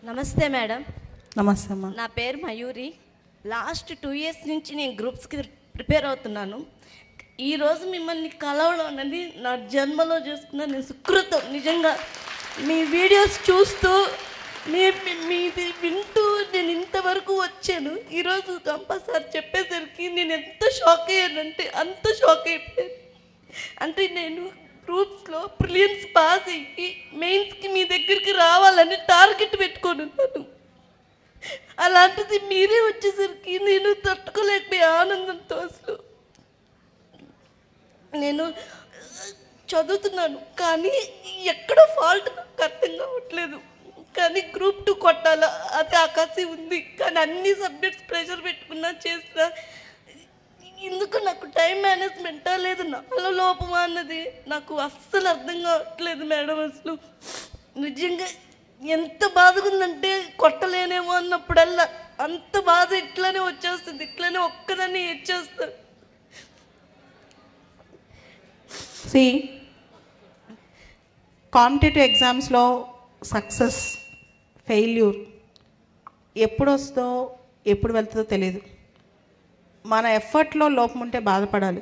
నమస్తే మేడం. నమస్తే అమ్మా. నా పేరు మయూరి. లాస్ట్ 2 ఇయర్స్ నుంచి నేను గ్రూప్స్కి ప్రిపేర్ అవుతున్నాను. ఈరోజు మిమ్మల్ని కలవడం అనేది నా జన్మలో చేసుకున్న నేను సుకృతం. నిజంగా మీ వీడియోస్ చూస్తూ మీది వింటూ నేను ఇంతవరకు వచ్చాను. ఈరోజు కంపల్సరీ చెప్పేసరికి నేను ఎంత షాక్ అయ్యానంటే అంత షాక్ అయిపోయాను. అంటే నేను గ్రూప్స్లో ప్రిలియన్స్ పాస్ అయ్యి మెయిన్స్కి మీ దగ్గరికి రావాలని టార్గెట్ పెట్టుకొని ఉన్నాను. అలాంటిది మీరే వచ్చేసరికి నేను తట్టుకోలేకపోయే ఆనందంతో అసలు నేను చదువుతున్నాను కానీ ఎక్కడో ఫాల్ట్ నాకు అర్థం కావట్లేదు. కానీ గ్రూప్ 2 కొట్టాలా అది ఆకాశం ఉంది. కానీ అన్ని సబ్జెక్ట్స్ ప్రెషర్ పెట్టుకున్నా చేసినా ఎందుకు నాకు టైం మేనేజ్మెంటా లేదు నాలో లోపమా అన్నది నాకు అస్సలు అర్థం కావట్లేదు మేడం. అసలు నిజంగా ఎంత బాధగా ఉందంటే కొట్టలేనేమో అన్నప్పుడల్లా అంత బాధ ఇట్లానే వచ్చేస్తుంది. ఇట్లానే ఒక్కదాన్ని ఇచ్చేస్తాను. కాంపిటేటివ్ ఎగ్జామ్స్లో సక్సెస్ ఫెయిల్యూర్ ఎప్పుడు వస్తుందో ఎప్పుడు వెళ్తుందో తెలియదు. మన ఎఫర్ట్లో లోపం ఉంటే బాధపడాలి.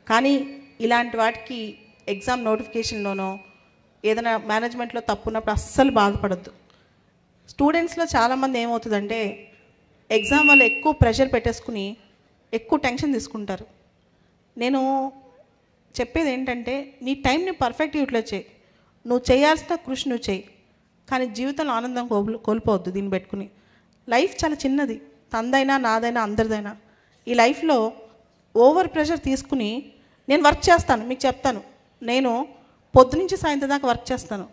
కానీ ఇలాంటి వాటికి ఎగ్జామ్ నోటిఫికేషన్లోనో ఏదైనా మేనేజ్మెంట్లో తప్పు ఉన్నప్పుడు అస్సలు బాధపడద్దు. స్టూడెంట్స్లో చాలామంది ఏమవుతుందంటే ఎగ్జామ్ వల్ల ఎక్కువ ప్రెషర్ పెట్టేసుకుని ఎక్కువ టెన్షన్ తీసుకుంటారు. నేను చెప్పేది ఏంటంటే నీ టైంని పర్ఫెక్ట్ యూటిలైజ్ చేయి. నువ్వు చేయాల్సిన కృషి నువ్వు చేయి, కానీ జీవితంలో ఆనందం కోల్పోవద్దు దీన్ని పెట్టుకుని. లైఫ్ చాలా చిన్నది, తందైనా నాదైనా అందరిదైనా. ఈ లైఫ్లో ఓవర్ ప్రెషర్ తీసుకుని నేను వర్క్ చేస్తాను. మీకు చెప్తాను, నేను పొద్దునుంచి సాయంత్రం దాకా వర్క్ చేస్తాను.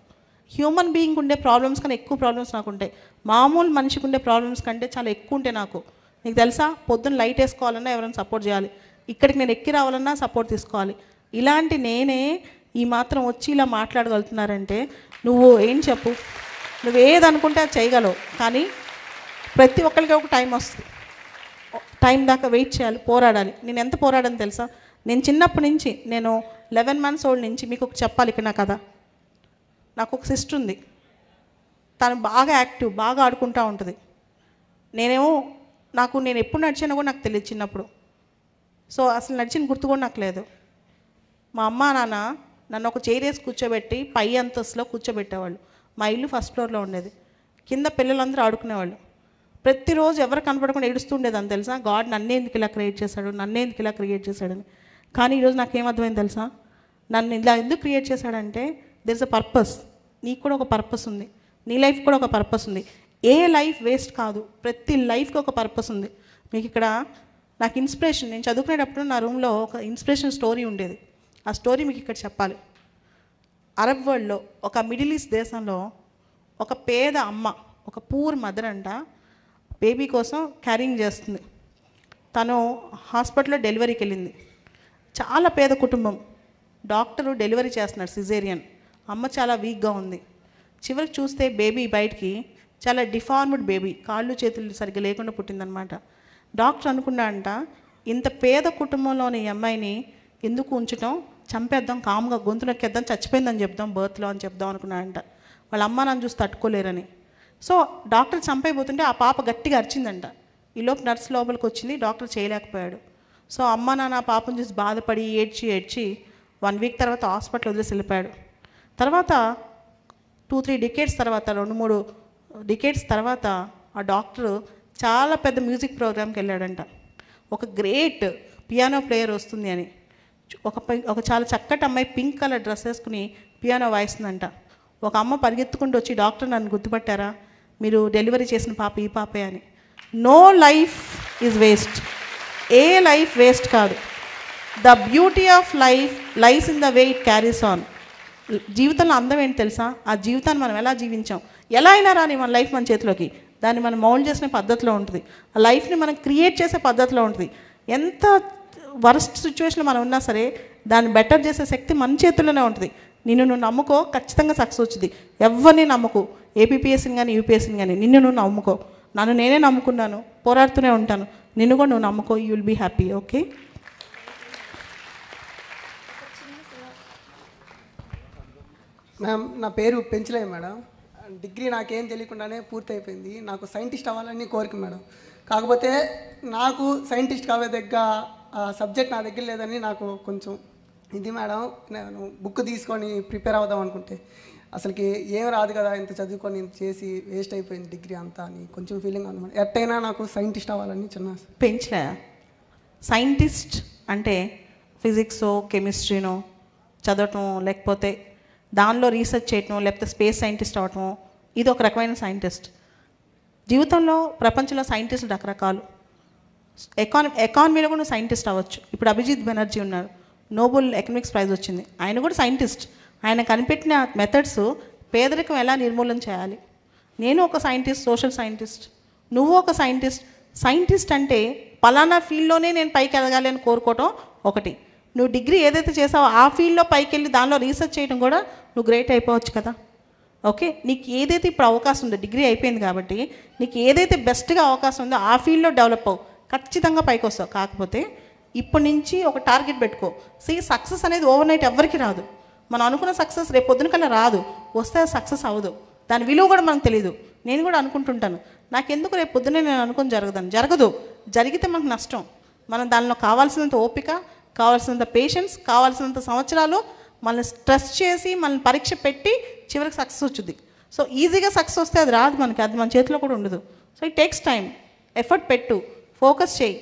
హ్యూమన్ బీయింగ్ ఉండే ప్రాబ్లమ్స్ కన్నా ఎక్కువ ప్రాబ్లమ్స్ నాకు ఉంటాయి. మామూలు మనిషికి ఉండే ప్రాబ్లమ్స్ కంటే చాలా ఎక్కువ ఉంటాయి నాకు. నీకు తెలుసా, పొద్దున్న లైట్ వేసుకోవాలన్నా ఎవరైనా సపోర్ట్ చేయాలి, ఇక్కడికి నేను ఎక్కి రావాలన్నా సపోర్ట్ తీసుకోవాలి. ఇలాంటి నేనే ఈ మాత్రం వచ్చి ఇలా మాట్లాడగలుగుతున్నారంటే నువ్వు ఏం చెప్పు, నువ్వు ఏది అనుకుంటే అది చేయగలవు. కానీ ప్రతి ఒక్కరికి ఒక టైం వస్తుంది. టైం దాకా వెయిట్ చేయాలి, పోరాడాలి. నేను ఎంత పోరాడని తెలుసా, నేను చిన్నప్పటి నుంచి నేను 11 months ఓల్డ్ నుంచి మీకు ఒక చెప్పాలి ఇక్కడ నా కథ. నాకు ఒక సిస్టర్ ఉంది, తను బాగా యాక్టివ్, బాగా ఆడుకుంటూ ఉంటుంది. నేను ఎప్పుడు నడిచానో కూడా నాకు తెలియదు చిన్నప్పుడు. సో అసలు నడిచిన గుర్తు కూడా నాకు లేదు. మా అమ్మ నాన్న నన్ను ఒక చైర్ వేసి కూర్చోబెట్టి పై అంతస్తులో కూర్చోబెట్టేవాళ్ళు. మా ఇల్లు ఫస్ట్ ఫ్లోర్లో ఉండేది. కింద పిల్లలందరూ ఆడుకునేవాళ్ళు. ప్రతిరోజు ఎవరు కనపడకుండా ఏడుస్తుండేదని తెలుసా, గాడ్ నన్నే ఎందుకు ఇలా క్రియేట్ చేశాడు, నన్నే ఎందుకు ఇలా క్రియేట్ చేశాడని. కానీ ఈరోజు నాకేమర్థమైంది తెలుసా, నన్ను ఇలా ఎందుకు క్రియేట్ చేశాడంటే దెర్ ఇస్ అ పర్పస్. నీకు కూడా ఒక పర్పస్ ఉంది, నీ లైఫ్ కూడా ఒక పర్పస్ ఉంది. ఏ లైఫ్ వేస్ట్ కాదు, ప్రతి లైఫ్కి ఒక పర్పస్ ఉంది. మీకు ఇక్కడ నాకు ఇన్స్పిరేషన్, నేను చదువుకునేటప్పుడు నా రూమ్లో ఒక ఇన్స్పిరేషన్ స్టోరీ ఉండేది. ఆ స్టోరీ మీకు ఇక్కడ చెప్పాలి. అరబ్ వరల్డ్లో ఒక మిడిల్ ఈస్ట్ దేశంలో ఒక పేద అమ్మ, ఒక పూర్ మదర్ అంట, బేబీ కోసం క్యారింగ్ చేస్తుంది. తను హాస్పిటల్లో డెలివరీకి వెళ్ళింది. చాలా పేద కుటుంబం. డాక్టరు డెలివరీ చేస్తున్నాడు, సిజేరియన్. అమ్మ చాలా వీక్గా ఉంది. చివరికి చూస్తే బేబీ బయటికి చాలా డిఫార్మ్డ్ బేబీ, కాళ్ళు చేతులు సరిగ్గా లేకుండా పుట్టిందనమాట. డాక్టర్ అనుకున్నాడంట, ఇంత పేద కుటుంబంలోని ఈ అమ్మాయిని ఎందుకు ఉంచటం, చంపేద్దాం, కామ్గా గొంతు నొక్కేద్దాం, చచ్చిపోయిందని చెప్దాం బర్త్లో అని చెప్దాం అనుకున్నాడంట. వాళ్ళ అమ్మ నన్ను చూసి తట్టుకోలేరని. సో డాక్టర్ చంపైపోతుంటే ఆ పాప గట్టిగా అరిచిందంట. ఈలోపు నర్సు లోపలికి వచ్చింది, డాక్టర్ చేయలేకపోయాడు. సో అమ్మ నాన్న పాపను చూసి బాధపడి ఏడ్చి 1 week తర్వాత హాస్పిటల్ వదిలేసి వెళ్ళిపోయాడు. తర్వాత 2-3 decades తర్వాత, 2-3 decades తర్వాత ఆ డాక్టరు చాలా పెద్ద మ్యూజిక్ ప్రోగ్రామ్కి వెళ్ళాడంట. ఒక గ్రేట్ పియానో ప్లేయర్ వస్తుంది అని. ఒక చాలా చక్కటి అమ్మాయి పింక్ కలర్ డ్రెస్ వేసుకుని పియానో వాయిస్తుందంట. ఒక అమ్మ పరిగెత్తుకుంటూ వచ్చి, డాక్టర్ నన్ను గుర్తుపట్టారా, మీరు డెలివరీ చేసిన పాప ఈ పాపే అని. నో లైఫ్ ఈజ్ వేస్ట్, ఏ లైఫ్ వేస్ట్ కాదు. The beauty of life lies in the way it carries on. జీవితంలో అందం ఏంటి తెలుసా, ఆ జీవితాన్ని మనం ఎలా జీవించాం. ఎలా అయినా రాని మన లైఫ్ మన చేతిలోకి, దాన్ని మనం మౌల్డ్ చేసిన పద్ధతిలో ఉంటుంది. ఆ లైఫ్ని మనం క్రియేట్ చేసే పద్ధతిలో ఉంటుంది. ఎంత వరస్ట్ సిచ్యువేషన్లో మనం ఉన్నా సరే దాన్ని బెటర్ చేసే శక్తి మన చేతుల్లోనే ఉంటుంది. నిన్ను నువ్వు నమ్ముకో, ఖచ్చితంగా సక్సెస్ వచ్చింది. ఎవరిని నమ్ముకో, ఏపీపీఎస్సీని కానీ యూపీఎస్సీని కానీ, నిన్ను నువ్వు నమ్ముకో. నన్ను నేనే నమ్ముకున్నాను, పోరాడుతూనే ఉంటాను. నిన్ను కూడా నువ్వు నమ్ముకో, you will be happy. Okay. Ma'am, నా పేరు పెంచలే మేడం. డిగ్రీ నాకేం తెలియకుండానే పూర్తయిపోయింది. నాకు సైంటిస్ట్ అవ్వాలని కోరిక మేడం. కాకపోతే నాకు సైంటిస్ట్ కావేదగ్గ సబ్జెక్ట్ నా దగ్గర లేదని నాకు కొంచెం ఇది మేడం. నేను బుక్ తీసుకొని ప్రిపేర్ అవుదాం అనుకుంటే అసలుకి ఏం రాదు కదా, ఇంత చదువుకొని ఇంత చేసి వేస్ట్ అయిపోయింది డిగ్రీ అంతా అని కొంచెం ఫీలింగ్ ఉంది మేడం. ఎట్టయినా నాకు సైంటిస్ట్ అవ్వాలని చిన్న పెంచలే. సైంటిస్ట్ అంటే ఫిజిక్సో కెమిస్ట్రీనో చదవటం, లేకపోతే దానిలో రీసెర్చ్ చేయటం, లేకపోతే స్పేస్ సైంటిస్ట్ అవ్వటం, ఇది ఒక రకమైన సైంటిస్ట్. జీవితంలో ప్రపంచంలో సైంటిస్టులు రకరకాలు. ఎకానమీలో కూడా సైంటిస్ట్ అవ్వచ్చు. ఇప్పుడు అభిజిత్ బెనర్జీ ఉన్నారు, నోబెల్ ఎకనామిక్స్ ప్రైజ్ వచ్చింది, ఆయన కూడా సైంటిస్ట్. ఆయన కనిపెట్టిన మెథడ్స్ పేదరికం ఎలా నిర్మూలన చేయాలి. నేను ఒక సైంటిస్ట్, సోషల్ సైంటిస్ట్, నువ్వు ఒక సైంటిస్ట్. సైంటిస్ట్ అంటే పలానా ఫీల్డ్లోనే నేను పైకి ఎదగాలి అని కోరుకోవటం ఒకటి. నువ్వు డిగ్రీ ఏదైతే చేసావో ఆ ఫీల్డ్లో పైకి వెళ్ళి దానిలో రీసెర్చ్ చేయడం కూడా నువ్వు గ్రేట్ అయిపోవచ్చు కదా. ఓకే, నీకు ఏదైతే ఇప్పుడు అవకాశం ఉందో, డిగ్రీ అయిపోయింది కాబట్టి నీకు ఏదైతే బెస్ట్గా అవకాశం ఉందో ఆ ఫీల్డ్లో డెవలప్ అవ్వు, ఖచ్చితంగా పైకి వస్తావు. కాకపోతే ఇప్పటి నుంచి ఒక టార్గెట్ పెట్టుకో. సక్సెస్ అనేది ఓవర్ నైట్ ఎవరికి రాదు. మనం అనుకున్న సక్సెస్ రేపు పొద్దున కల్లా రాదు, వస్తే సక్సెస్ అవ్వదు, దాని విలువ కూడా మనకు తెలియదు. నేను కూడా అనుకుంటుంటాను, నాకెందుకు రేపు పొద్దున్నే నేను అనుకుని జరగదు. జరిగితే మనకు నష్టం. మనం దానిలో కావాల్సినంత ఓపిక, కావాల్సినంత పేషెన్స్, కావాల్సినంత సంవత్సరాలు మనల్ని స్ట్రెస్ చేసి మనల్ని పరీక్ష పెట్టి చివరికి సక్సెస్ వచ్చింది. సో ఈజీగా సక్సెస్ వస్తే అది రాదు మనకి, అది మన చేతిలో కూడా ఉండదు. So it takes time. Effort పెట్టు, ఫోకస్ చేయి.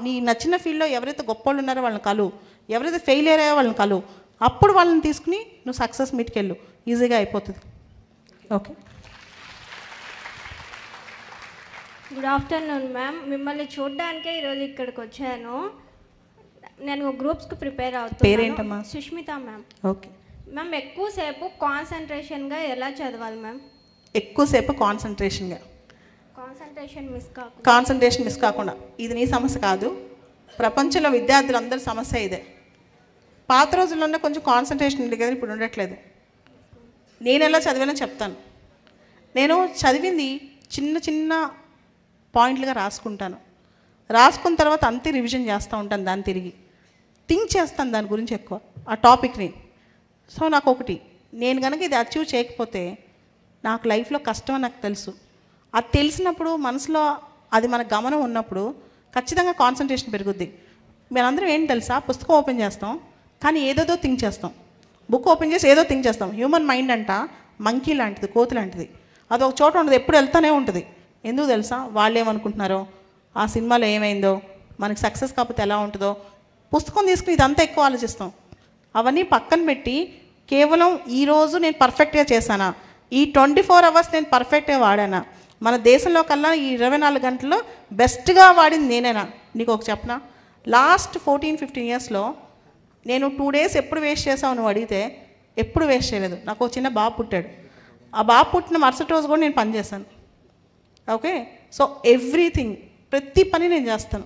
నీ నచ్చిన ఫీల్డ్లో ఎవరైతే గొప్ప వాళ్ళు ఉన్నారో వాళ్ళని కలు, ఎవరైతే ఫెయిలియర్ అయ్యో వాళ్ళని కలు, అప్పుడు వాళ్ళని తీసుకుని నువ్వు సక్సెస్ మీట్కెళ్ళు, ఈజీగా అయిపోతుంది. ఓకే. Good afternoon ma'am. మిమ్మల్ని చూడడానికే ఈరోజు ఇక్కడికి వచ్చాను. నేను గ్రూప్స్కి ప్రిపేర్ అవుతున్నాను. పేరేంటమ్మా? సుష్మిత మ్యామ్. ఓకే మ్యామ్, ఎక్కువసేపు కాన్సన్ట్రేషన్గా ఎలా చదవాలి మ్యామ్? ఎక్కువసేపు కాన్సన్ట్రేషన్ మిస్ కాకుండా. ఇది నీ సమస్య కాదు, ప్రపంచంలో విద్యార్థులందరి సమస్య ఇదే. పాత రోజుల్లోనే కొంచెం కాన్సన్ట్రేషన్ ఉంది కదా, ఇప్పుడు ఉండట్లేదు. నేను ఎలా చదివానో చెప్తాను. నేను చదివింది చిన్న చిన్న పాయింట్లుగా రాసుకుంటాను. రాసుకున్న తర్వాత అంతే రివిజన్ చేస్తూ ఉంటాను, దాన్ని తిరిగి థింక్ చేస్తాను దాని గురించి ఎక్కువ, ఆ టాపిక్ని. సో నాకు ఒకటి, నేను కనుక ఇది అచీవ్ చేయకపోతే నాకు లైఫ్లో కష్టం నాకు తెలుసు. అది తెలిసినప్పుడు మనసులో అది మన గమనం ఉన్నప్పుడు ఖచ్చితంగా కాన్సన్ట్రేషన్ పెరుగుద్ది. మనందరం ఏంటి తెలుసా, పుస్తకం ఓపెన్ చేస్తాం కానీ ఏదేదో థింక్ చేస్తాం. బుక్ ఓపెన్ చేసి ఏదో థింక్ చేస్తాం. హ్యూమన్ మైండ్ అంట మంకీ లాంటిది, కోతి లాంటిది. అది ఒక చోట ఉండదు, ఎప్పుడు వెళ్తూనే ఉంటుంది. ఎందుకు తెలుసా, వాళ్ళు ఏమనుకుంటున్నారో, ఆ సినిమాలో ఏమైందో, మనకి సక్సెస్ కాకపోతే ఎలా ఉంటుందో, పుస్తకం తీసుకుని ఇదంతా ఎక్కువ ఆలోచిస్తాం. అవన్నీ పక్కన పెట్టి కేవలం ఈరోజు నేను పర్ఫెక్ట్గా చేశానా, ఈ 24 అవర్స్ నేను పర్ఫెక్ట్గా వాడానా, మన దేశంలో కల్లా ఈ 24 గంటల్లో బెస్ట్గా వాడింది నేనేనా. నీకు ఒక చెప్పనా, లాస్ట్ 14-15 ఇయర్స్లో నేను 2 డేస్ ఎప్పుడు వేస్ట్ చేసావు నువ్వు అడిగితే ఎప్పుడు వేస్ట్ చేయలేదు. నాకు ఒక చిన్న బాబు పుట్టాడు, ఆ బాబు పుట్టిన మరుసటి రోజు కూడా నేను పని చేశాను. ఓకే, సో ఎవ్రీథింగ్, ప్రతి పని నేను చేస్తాను,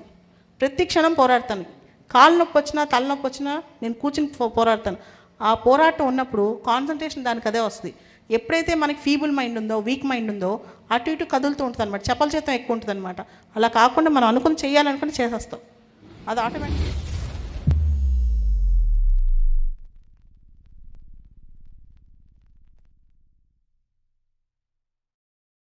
ప్రతి క్షణం పోరాడతాను. కాలు నొప్పి వచ్చినా తలనొప్పి వచ్చినా నేను కూర్చుని పోరాడతాను. ఆ పోరాటం ఉన్నప్పుడు కాన్సన్ట్రేషన్ దానికి అదే వస్తుంది. ఎప్పుడైతే మనకి ఫీబుల్ మైండ్ ఉందో, వీక్ మైండ్ ఉందో, అటు ఇటు కదులుతూ ఉంటుంది అనమాట, చపల చేతం ఎక్కువ ఉంటుంది అనమాట. అలా కాకుండా మనం అనుకుని చేయాలనుకుని చేసేస్తాం, అది ఆటోమేటిక్.